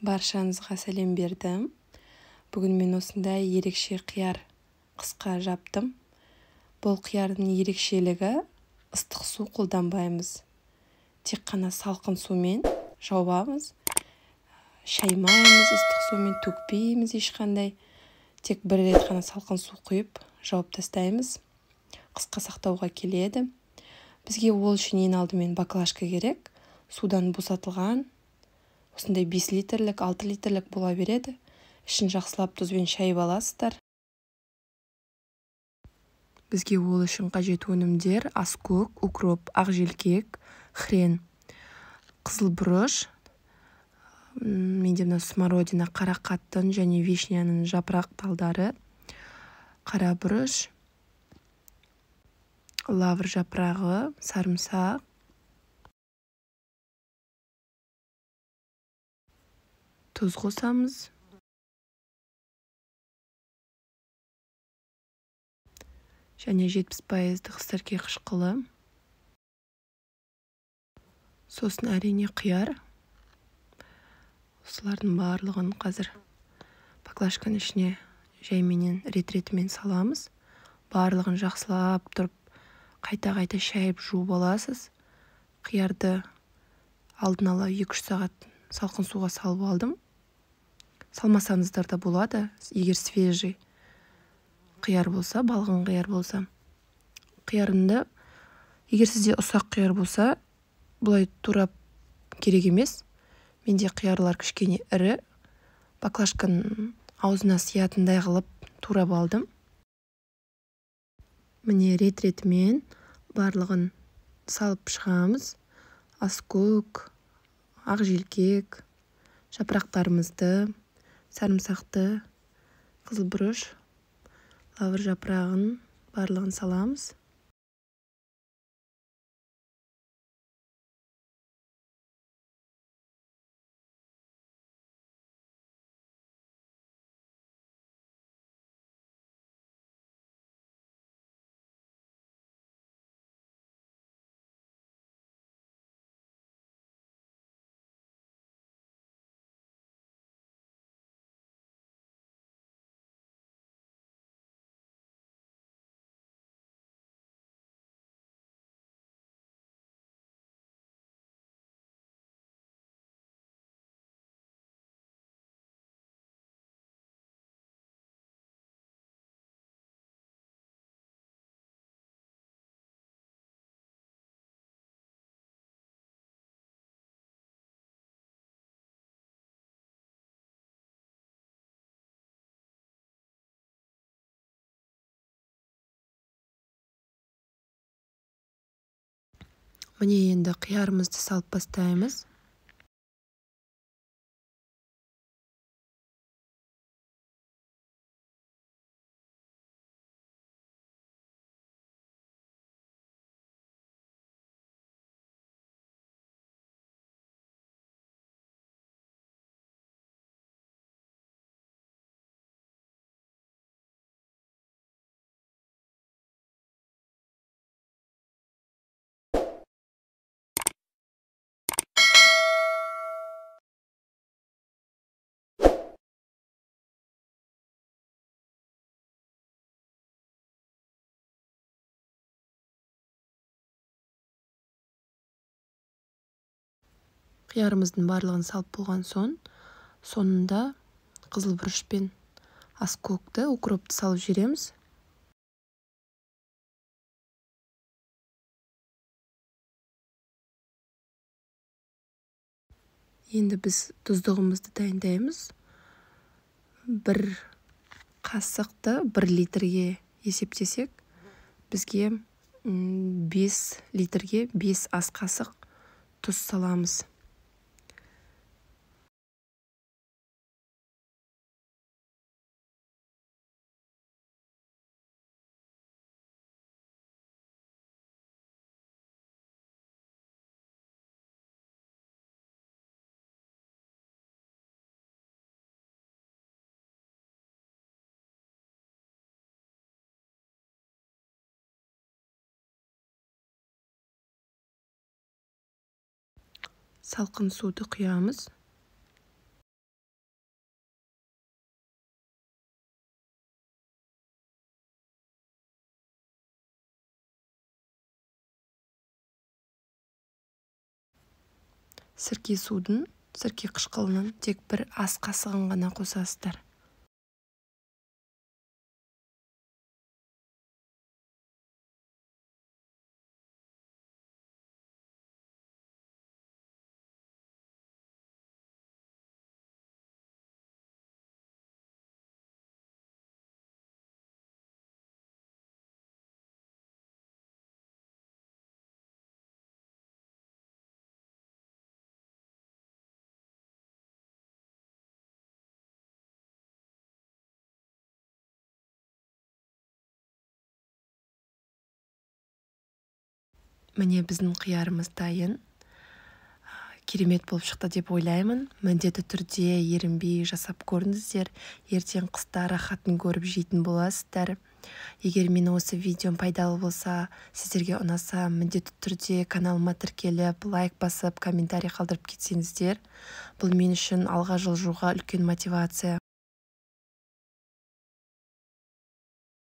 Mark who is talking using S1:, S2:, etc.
S1: Баршаңызға сәлем бердім. Бүгін мен осындай ерекше қияр қысқа жаптым. Бұл қиярдың ерекшелігі ыстық су қолданбаймыз. Тек қана салқын сумен жауамыз. Шаймаймыз, ыстық сумен төкпейміз ешқандай. Тек бір рет қана салқын су құйып жауып тастаймыз. Қысқа сақтауға келеді. Бізге ол үшін ең алдымен баклажка керек. Судан босатылған. Осындай 5 литрлік, 6 литрлік бола береді. Ішін жақсылап тұзбен шайып аласыздар. Бізге ол үшін қажет өнімдер: аскөк, укроп, ақжелкек, хрен, қызыл бұрыш, менде мына смородина, қарақаттың және вишняның жапырақ талдары, қара бұрыш, лавр жапырағы, сарымсақ, тұз қосамыз. Және 70% сірке қышқылы. Сосын әрине қияр. Осылардың барлығын қазір баклажканың ішіне жайменен рет-ретімен саламыз. Барлығын жақсылап тұрып, қайта-қайта шайып жуып аласыз. Қиярды алдын ала 2-3 сағат салқын суға салып алдым. Салмасаңыздар да болады, егер свежий қияр болса, балғын қияр болса. Қиярымды, егер сізде ұсақ қияр болса, бұлай турап керек емес. Менде қиярлар кішкене ірі, баклажканың аузына сиятындай қылып турап алдым. Міне рет-ретімен барлығын салып шығамыз. Аскөк, ақжелкек, жапырақтарымызды, сарымсақты, қызыл бұрыш, лавр жапырағын барлығын саламыз. Міне енді қиярымызды салып бастаймыз. Қиярымыздың барлығын салып болған соңында қызыл бұрыш пен аскөкті, укропты салып жібереміз. Енді біз тұздығымызды дайындаймыз. 1 қасықты 1 литрге есептесек, бізге 5 литрге 5 ас қасық тұз саламыз. Салқын суды құямыз. сірке судың, сірке қышқылының тек бір ас қасығын ғана қосасыздар. Міне біздің қиярымыз дайын. Керемет болып шықты деп ойлаймын. Міндетті түрде ерінбей жасап көріңіздер. Ертең қыста рахатын көріп жейтін боласыздар. Егер мен осы видеом пайдалы болса, сіздерге ұнаса, міндетті түрде каналыма тіркеліп, лайк басып, комментарий қалдырып кетсеңіздер. Бұл мен үшін алға жылжуға үлкен мотивация.